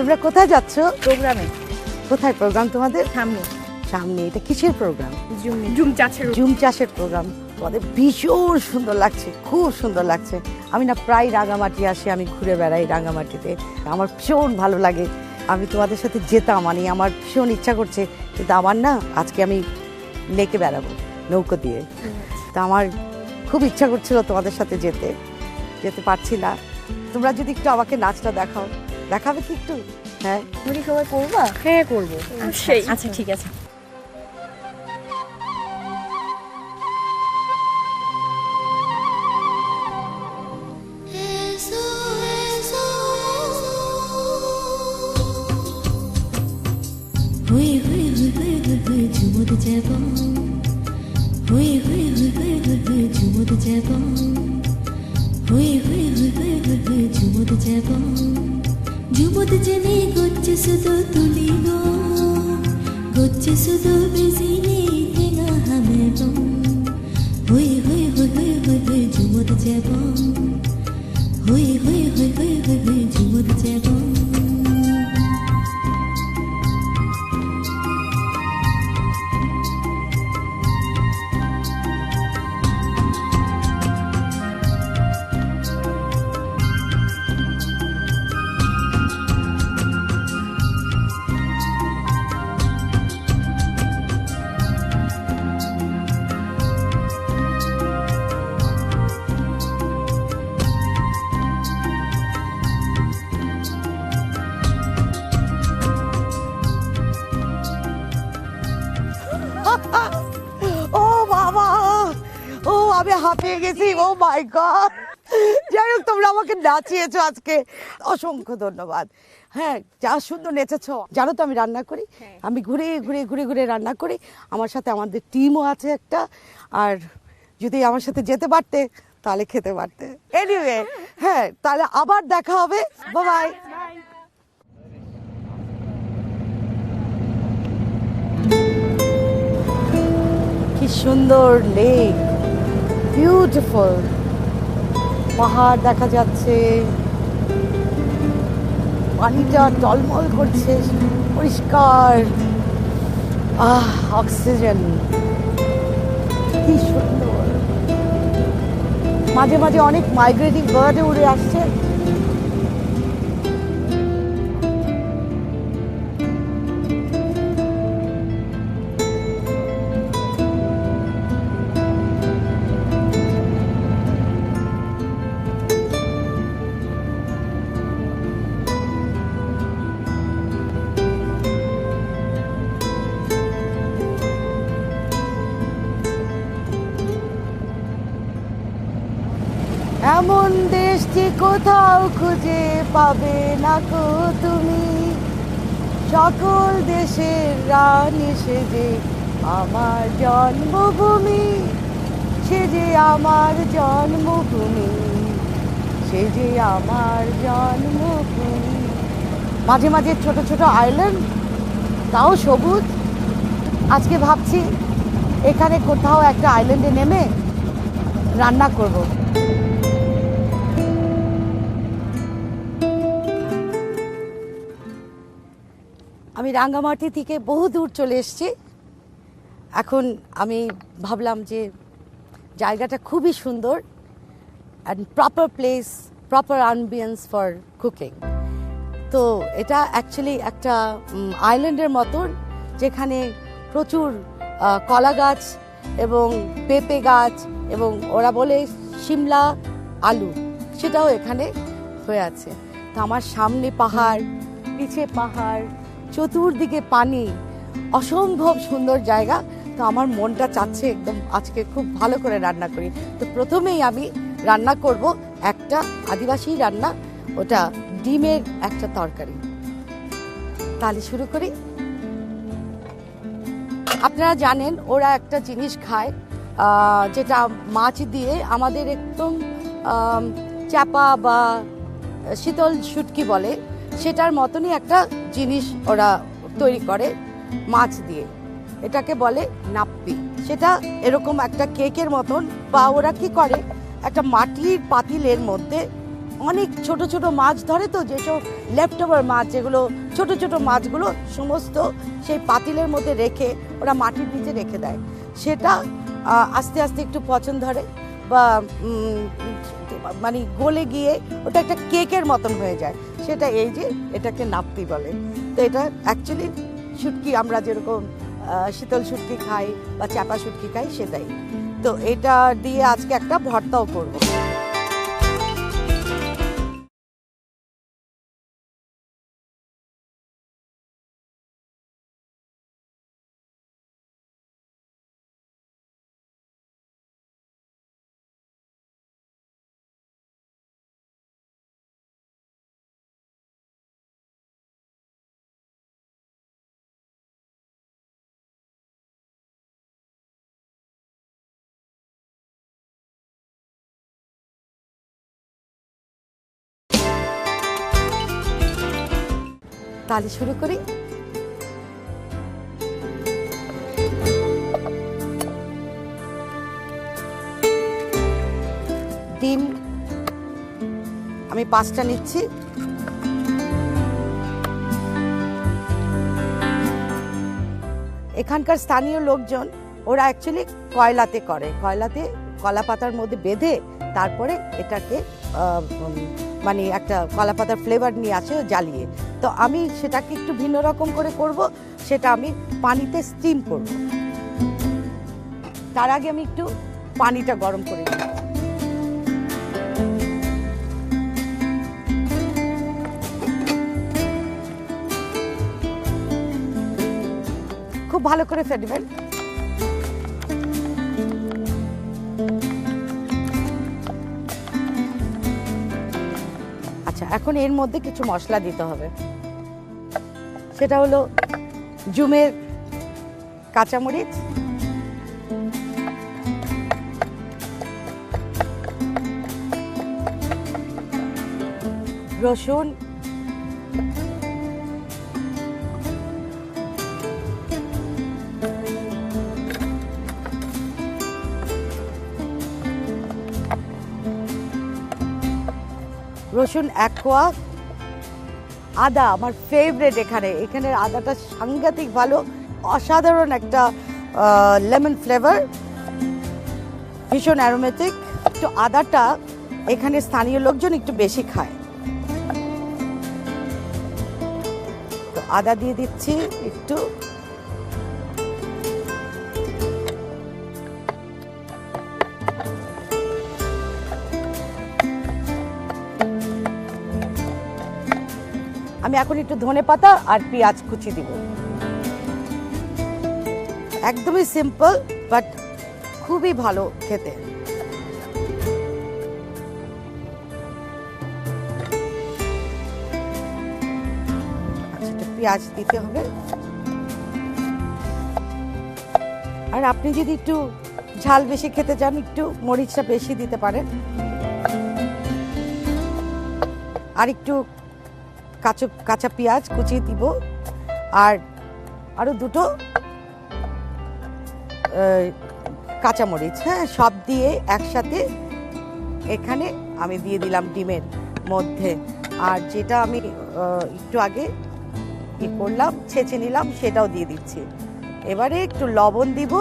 তোমরা কোথায় যাচ্ছ? প্রোগ্রামে। কোথায় প্রোগ্রাম তোমাদের? সামনে। সামনে। এটা কিসের প্রোগ্রাম? জুম চাষের প্রোগ্রাম। তোমাদের ভীষণ সুন্দর লাগছে, খুব সুন্দর লাগছে। আমি না প্রায় রাঙামাটি আসি, আমি ঘুরে বেড়াই রাঙামাটিতে, আমার ভীষণ ভালো লাগে। আমি তোমাদের সাথে যেতাম, মানে আমার ভীষণ ইচ্ছা করছে, কিন্তু আমার না আজকে আমি লেকে বেড়াবো নৌকো দিয়ে। তা আমার খুব ইচ্ছা করছিল তোমাদের সাথে যেতে পারছি না। তোমরা যদি একটু আমাকে নাচটা দেখাবে কি একটু? হ্যাঁ, তুমি সবাই করবা? হ্যাঁ করবো। আচ্ছা ঠিক আছে। ঝুমুর যাব হই হই হই হই হই হই ঝুমুর যাব হই হই হই হই হই হই ঝুমুর যাব ঝুমুর জেনে গচ্ছে শুধু তুলিব গচ্ছে শুধু বেজিনে তেঙা হামেব হই হই হই হই হই হই ঝুমুর যাব হই হই হই হই হই হই ঝুমুর যাব ও বাবা, ও আমি হাঁপিয়ে গেছি। ও মাই গড! যাই হোক, তোমরা আমাকে নাচিয়েছো আজকে, অসংখ্য ধন্যবাদ। হ্যাঁ, যা সুন্দর নেচেছো। জানো তো আমি রান্না করি, আমি ঘুরে ঘুরে ঘুরে ঘুরে রান্না করি। আমার সাথে আমাদের টিমও আছে একটা, আর যদি আমার সাথে যেতে পারতে তাহলে খেতে পারতে। এনিওয়ে, হ্যাঁ, তাহলে আবার দেখা হবে। Bye bye. কি সুন্দর লেক, বিউটিফুল। পাহাড় দেখা যাচ্ছে, পানিটা টলমল করছে, পরিষ্কার। অক্সিজেন কি সুন্দর। মাঝে মাঝে অনেক মাইগ্রেটিং বার্ডে উড়ে আসছে। এমন দেশটি কোথাও খুঁজে পাবে না গো তুমি, সকল দেশের রানী সেজে আমার জন্মভূমি, সেজে আমার জন্মভূমি, সেজে আমার জন্মভূমি। মাঝে মাঝে ছোট ছোট আইল্যান্ড, তাও সবুজ। আজকে ভাবছি এখানে কোথাও একটা আইল্যান্ডে নেমে রান্না করব। আমি রাঙ্গামাটি থেকে বহু দূর চলে এসেছি। এখন আমি ভাবলাম যে জায়গাটা খুবই সুন্দর, and proper place, proper ambience for cooking. তো এটা অ্যাকচুয়ালি একটা আইল্যান্ডের মতন, যেখানে প্রচুর কলা গাছ এবং পেঁপে গাছ এবং ওরা বলে সিমলা আলু, সেটাও এখানে হয়ে আছে। তো আমার সামনে পাহাড়, পিছে পাহাড়, চতুর্দিকে পানি, অসম্ভব সুন্দর জায়গা। তো আমার মনটা চাচ্ছে একদম আজকে খুব ভালো করে রান্না করি। তো প্রথমেই আমি রান্না করব একটা আদিবাসী রান্না, ওটা ডিমের একটা তরকারি। তাহলে শুরু করি। আপনারা জানেন ওরা একটা জিনিস খায়, যেটা মাছ দিয়ে, আমাদের একদম চাপা বা শীতল শুটকি বলে, সেটার মতনই একটা জিনিস ওরা তৈরি করে মাছ দিয়ে। এটাকে বলে নাপ্পি। সেটা এরকম একটা কেকের মতন, বা ওরা কি করে, একটা মাটির পাতিলের মধ্যে অনেক ছোট ছোট মাছ ধরে, তো যেসব লেফট ওভার মাছ, যেগুলো ছোট ছোট মাছগুলো সমস্ত সেই পাতিলের মধ্যে রেখে ওরা মাটির নিচে রেখে দেয়। সেটা আস্তে আস্তে একটু পচন ধরে বা মানে গলে গিয়ে ওটা একটা কেকের মতন হয়ে যায়। সেটা এই যে এটাকে নাপ্তি বলে। তো এটা অ্যাকচুয়ালি শুটকি, আমরা যেরকম শীতল শুটকি খাই বা চাপা শুটকি খাই সেটাই। তো এটা দিয়ে আজকে একটা ভর্তাও করব। তাহলে শুরু করি। ডিম আমি 5টা নিচ্ছি। এখানকার স্থানীয় লোকজন ওরা অ্যাকচুয়ালি কয়লাতে করে, কয়লাতে কলা পাতার মধ্যে বেঁধে তারপরে এটাকে মানে একটা কলা পাতার ফ্লেভার নিয়ে আসে জ্বালিয়ে। তো আমি সেটাকে একটু ভিন্ন রকম করে করব, সেটা আমি পানিতে স্টিম করব। তার আগে আমি একটু পানিটা গরম করে নিই। খুব ভালো করে ফেটবেন। আচ্ছা, এখন এর মধ্যে কিছু মশলা দিতে হবে। সেটা হলো জুমের কাঁচামরিচ, রসুন, রসুন 1 কোয়া, আদা আমার ফেভারিট। এখানের আদাটা সাংঘাতিক ভালো, অসাধারণ একটা লেমন ফ্লেভার, ভীষণ অ্যারোমেটিক। তো আদাটা এখানে স্থানীয় লোকজন একটু বেশি খায়, তো আদা দিয়ে দিচ্ছি একটু। আমি এখন একটু ধনেপাতা আর পেঁয়াজ কুচি দিব। একদমই সিম্পল বাট খুবই ভালো খেতে। আচ্ছা, পেঁয়াজ দিতে হবে। আর আপনি যদি একটু ঝাল বেশি খেতে চান, একটু মরিচটা বেশি দিতে পারেন। আর একটু কাঁচা পেঁয়াজ কুচিয়ে দিব, আর আরো 2টো কাঁচামরিচ। হ্যাঁ, সব দিয়ে একসাথে এখানে আমি দিয়ে দিলাম ডিমের মধ্যে। আর যেটা আমি একটু আগে করলাম, ছেঁচে নিলাম, সেটাও দিয়ে দিচ্ছি। এবারে একটু লবণ দিব।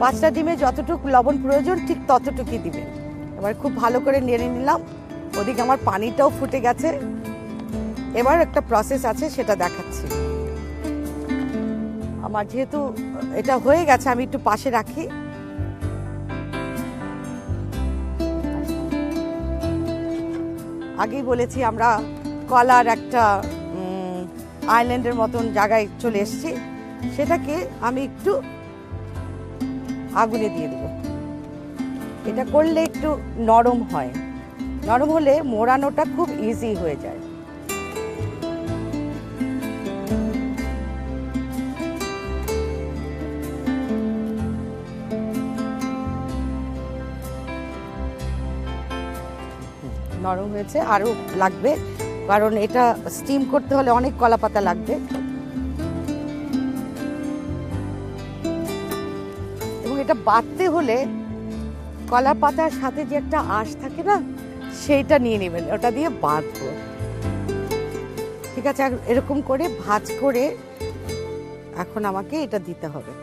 5টা ডিমে যতটুকু লবণ প্রয়োজন ঠিক ততটুকুই দিবেন। এবার খুব ভালো করে নেড়ে নিলাম। ওদিকে আমার পানিটাও ফুটে গেছে। এবার একটা প্রসেস আছে, সেটা দেখাচ্ছি। আমার যেহেতু এটা হয়ে গেছে, আমি একটু পাশে রাখি। আগেই বলেছি আমরা কলার একটা আইল্যান্ডের মতন জায়গায় চলে এসেছি। সেটাকে আমি একটু আগুনে দিয়ে দেব। এটা করলে একটু নরম হয়, নরম হলে মোড়ানোটা খুব ইজি হয়ে যায়। নরম হয়েছে, আরো লাগবে, কারণ এটা স্টিম করতে হলে অনেক কলা পাতা লাগবে। এবং এটা বাটতে হলে কলা পাতার সাথে যে একটা আঁশ থাকে না, সেইটা নিয়ে নেবেন, ওটা দিয়ে বাঁধবো। ঠিক আছে, এরকম করে ভাঁজ করে এখন আমাকে এটা দিতে হবে।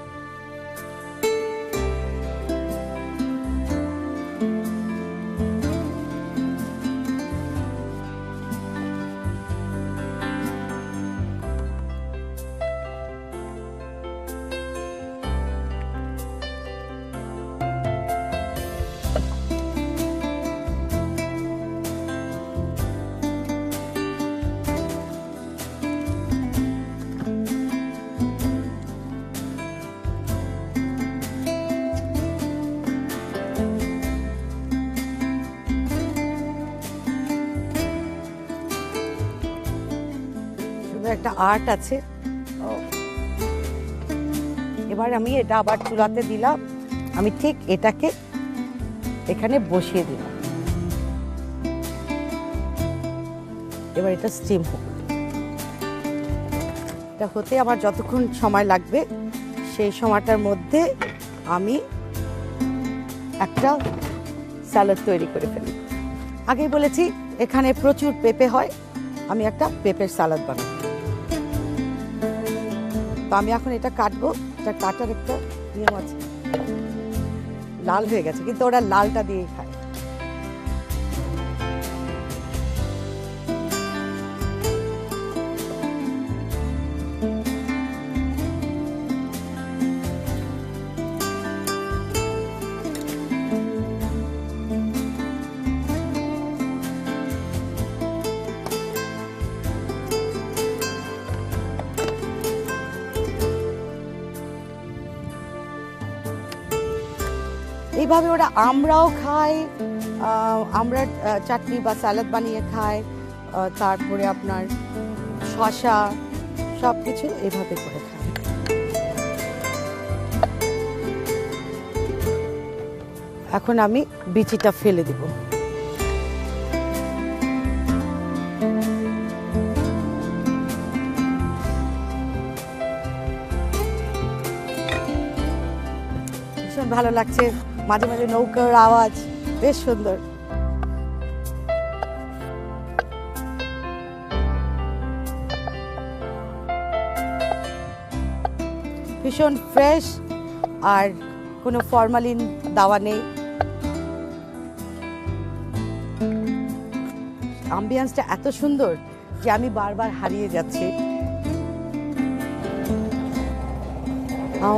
একটা আর্ট আছে। এবার আমি এটা আবার চুলাতে দিলাম, আমি ঠিক এটাকে এখানে বসিয়ে দিলাম। এবার এটা স্টিম হোক। এটা হতে আমার যতক্ষণ সময় লাগবে সেই সময়টার মধ্যে আমি একটা স্যালাড তৈরি করে ফেলি। আগেই বলেছি এখানে প্রচুর পেঁপে হয়, আমি একটা পেঁপের স্যালাড বানাই। তো আমি এখন এটা কাটবো, এটা কাটার একটা নিয়ম আছে। লাল হয়ে গেছে, কিন্তু ওরা লালটা দিয়ে খায়। এইভাবে ওরা আমরাও খায়, আমরা চাটনি বা স্যালাড বানিয়ে খায়, তারপরে আপনার শসা সব কিছু এইভাবে করে খায়। এখন আমি বিচিটা ফেলে দিব। ভীষণ ভালো লাগছে, মাঝে মাঝে নৌকার আওয়াজ বেশ সুন্দর। ভীষণ ফ্রেশ, আর কোনো ফরমালিন দেওয়া নেই। অ্যাম্বিয়েন্সটা এত সুন্দর যে আমি বারবার হারিয়ে যাচ্ছি।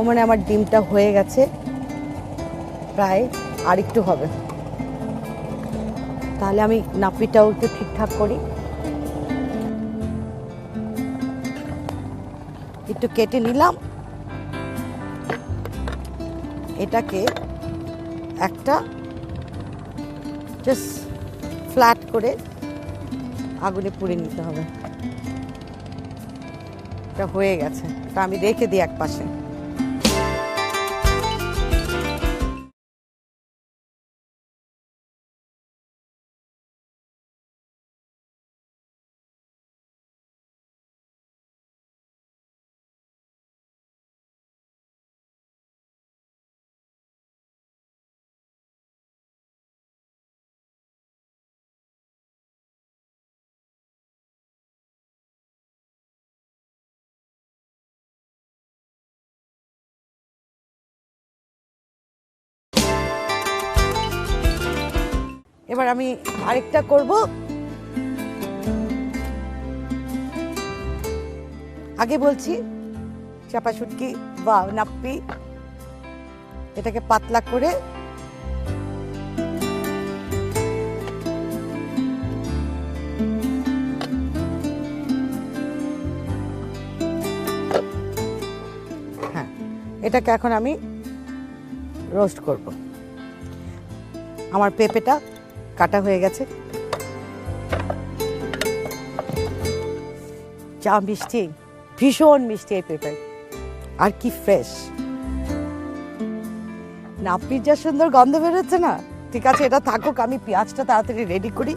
মানে আমার ডিমটা হয়ে গেছে, প্রায় আরেকটু হবে। তাহলে আমি নাপিটাও একটু ঠিকঠাক করি, একটু কেটে নিলাম। এটাকে একটা জাস্ট ফ্ল্যাট করে আগুনে পুড়ে নিতে হবে। এটা হয়ে গেছে, তা আমি রেখে দিই এক পাশে। এবার আমি আরেকটা করব। আগে বলছি চাপা শুটকি বা নাপ্পি, এটাকে পাতলা করে হ্যাঁ, এটাকে এখন আমি রোস্ট করব। আমার পেঁপেটা কাটা হয়ে গেছে। যা মিষ্টি, ভীষণ মিষ্টি এই পেঁপে, আর কি ফ্রেশ। নাপ্পির যা সুন্দর গন্ধ বেরোচ্ছে না। ঠিক আছে, এটা থাকুক, আমি পেঁয়াজটা তাড়াতাড়ি রেডি করি।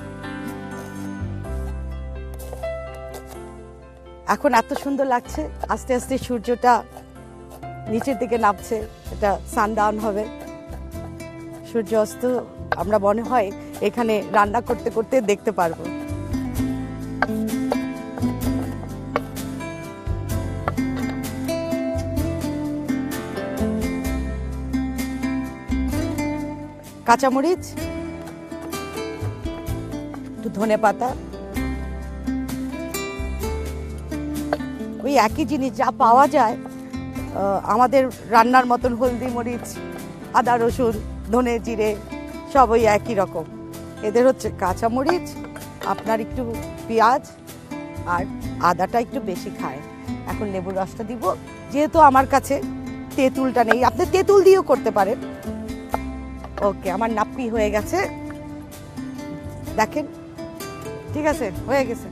এখন এত সুন্দর লাগছে, আস্তে আস্তে সূর্যটা নিচের দিকে নামছে, এটা সানডাউন হবে, সূর্য অস্ত আমরা মনে হয় এখানে রান্না করতে করতে দেখতে পারবো। কাঁচামরিচ, একটু ধনেপাতা, ওই একই জিনিস যা পাওয়া যায় আমাদের রান্নার মতন, হলদি মরিচ, আদা রসুন, ধনে জিরে সব ওই একই রকম। এদের হচ্ছে কাঁচামরিচ, আপনার একটু পেঁয়াজ আর আদাটা একটু বেশি খায়। এখন লেবুর রসটা দিব, যেহেতু আমার কাছে তেঁতুলটা নেই, আপনি তেঁতুল দিয়েও করতে পারেন। ওকে, আমার নাপ্পি হয়ে গেছে, দেখেন। ঠিক আছে, হয়ে গেছে।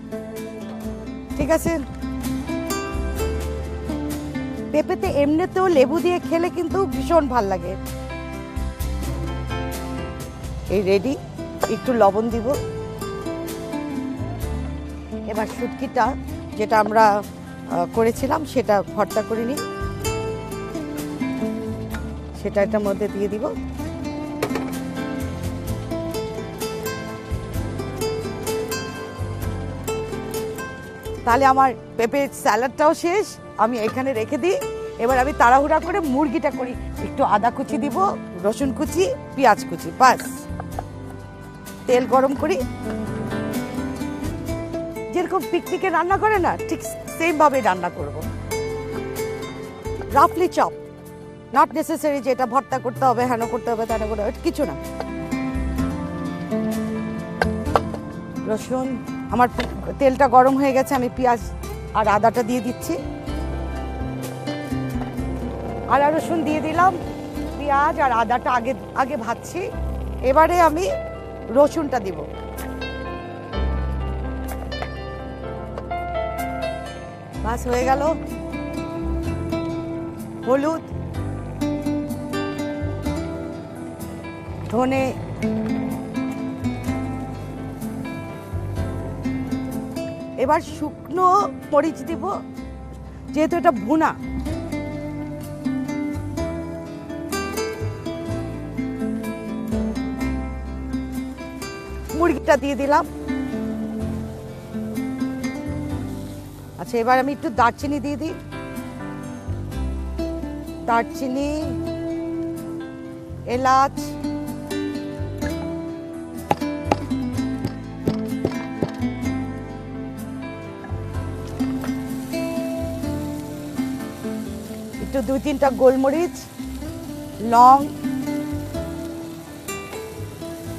ঠিক আছে, পেঁপেতে এমনিতেও লেবু দিয়ে খেলে কিন্তু ভীষণ ভাল লাগে। এই রেডি, একটু লবণ দিব। এবার শুটকিটা যেটা আমরা করেছিলাম সেটা ভর্তা করে নিই, সেটা এটার মধ্যে দিয়ে দিব। তাহলে আমার পেঁপের স্যালাডটাও শেষ, আমি এখানে রেখে দিই। এবার আমি তাড়াহুড়া করে মুরগিটা করি। একটু আদা কুচি দিব, রসুন কুচি, পেঁয়াজ কুচি, বাস। তেল গরম করি, যেরকম পিকনিকে রান্না করে না ঠিক সেম ভাবে রান্না করব। রাফলি চপ, নট নেসেসারি যে এটা ভর্তা করতে হবে, হেন করতে হবে, তেন করতে হবে, কিছু না। রসুন, আমার তেলটা গরম হয়ে গেছে, আমি পেঁয়াজ আর আদাটা দিয়ে দিচ্ছি। আদা রসুন দিয়ে দিলাম, পেঁয়াজ আর আদাটা আগে আগে ভাজছি। এবারে আমি রসুনটা দিব। বাস হয়ে গেল। হলুদ, ধনে, এবার শুকনো মরিচ দিব, যেহেতু এটা ভুনা। মুরগিটা দিয়ে দিলাম। আচ্ছা, এবার আমি একটু দারচিনি দিয়ে দিই। দারচিনি, এলাচ, একটু 2-3টা গোলমরিচ, লং,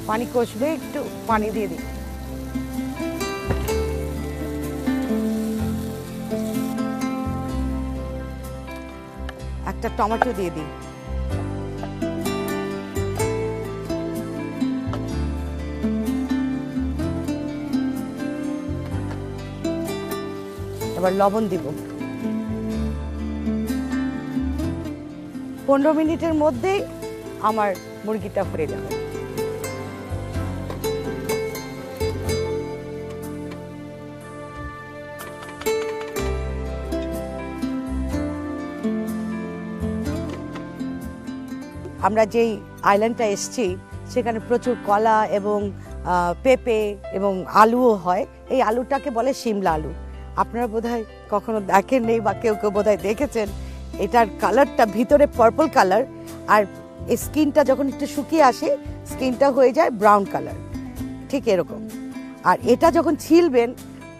পানি কষবে, একটু পানি দিয়ে দিই। একটা টমেটো দিয়ে দিই। এবার লবণ দিব। 15 মিনিটের মধ্যেই আমার মুরগিটা হয়ে যাবে। আমরা যেই আইল্যান্ডটা এসেছি সেখানে প্রচুর কলা এবং পেঁপে এবং আলুও হয়। এই আলুটাকে বলে শিমলা আলু। আপনারা বোধহয় কখনো দেখেন নেই বা কেউ কেউ বোধহয় দেখেছেন। এটার কালারটা ভিতরে পার্পল কালার, আর স্কিনটা যখন একটু শুকিয়ে আসে স্কিনটা হয়ে যায় ব্রাউন কালার, ঠিক এরকম। আর এটা যখন ছিলবেন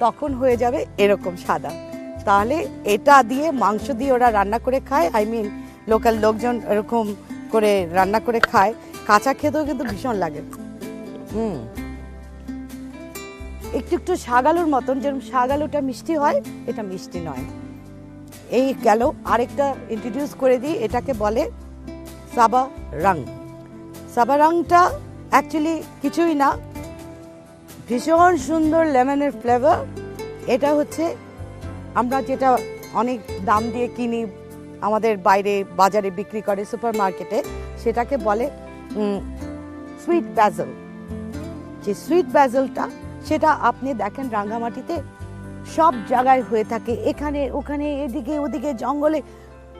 তখন হয়ে যাবে এরকম সাদা। তাহলে এটা দিয়ে মাংস দিয়ে ওরা রান্না করে খায়, লোকাল লোকজন এরকম করে রান্না করে খায়। কাঁচা খেতেও কিন্তু ভীষণ লাগে। একটু একটু শাক আলুর মতন, যেরকম শাক আলুটা মিষ্টি হয়, এটা মিষ্টি নয়। এই গেল। আরেকটা ইন্ট্রোডিউস করে দিই, এটাকে বলে সাবা রং। সাবা রংটা অ্যাকচুয়ালি কিছুই না, ভীষণ সুন্দর লেমনের ফ্লেভার। এটা হচ্ছে আমরা যেটা অনেক দাম দিয়ে কিনি, আমাদের বাইরে বাজারে বিক্রি করে সুপার মার্কেটে, সেটাকে বলে সুইট ব্যাজল। যে সুইট ব্যাজলটা সেটা আপনি দেখেন রাঙ্গামাটিতে সব জায়গায় হয়ে থাকে, এখানে ওখানে এদিকে ওদিকে জঙ্গলে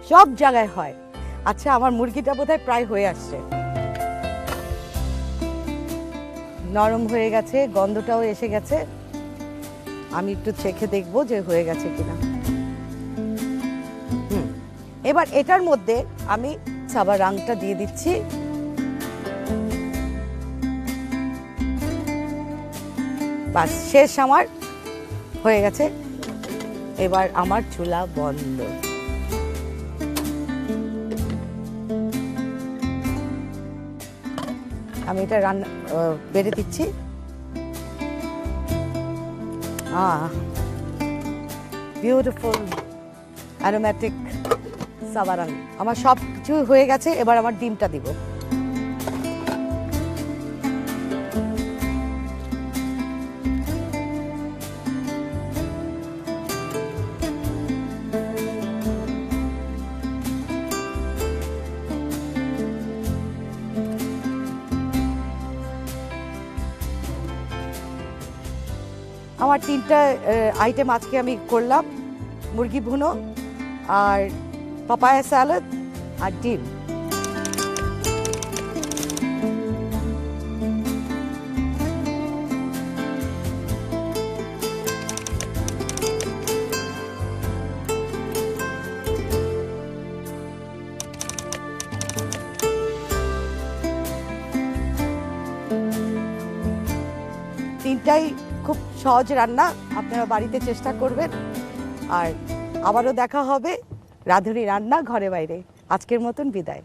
সব জায়গায় হয়। আচ্ছা, আমার মুরগিটা বোধহয় প্রায় হয়ে আসছে। নরম হয়ে গেছে, গন্ধটাও এসে গেছে। আমি একটু চেখে দেখবো যে হয়ে গেছে কিনা। এবার এটার মধ্যে আমি সাবা রাংটা দিয়ে দিচ্ছি। বাস, শেষ আমার হয়ে গেছে। এবার আমার চুলা বন্ধ। আমি এটা রান্না বেড়ে দিচ্ছি। বিউটিফুল অ্যারোম্যাটিক সাবারাং। আমার সব কিছু হয়ে গেছে, এবার আমার ডিমটা দিব। আমার 3টা আইটেম আজকে আমি করলাম, মুরগি ভুনো আর পাপায়া স্যালাড আর ডিম। তিনটাই খুব সহজ রান্না, আপনারা বাড়িতে চেষ্টা করবেন। আর আবারও দেখা হবে রাঁধুনি রান্না ঘরে বাইরে। আজকের মতন বিদায়।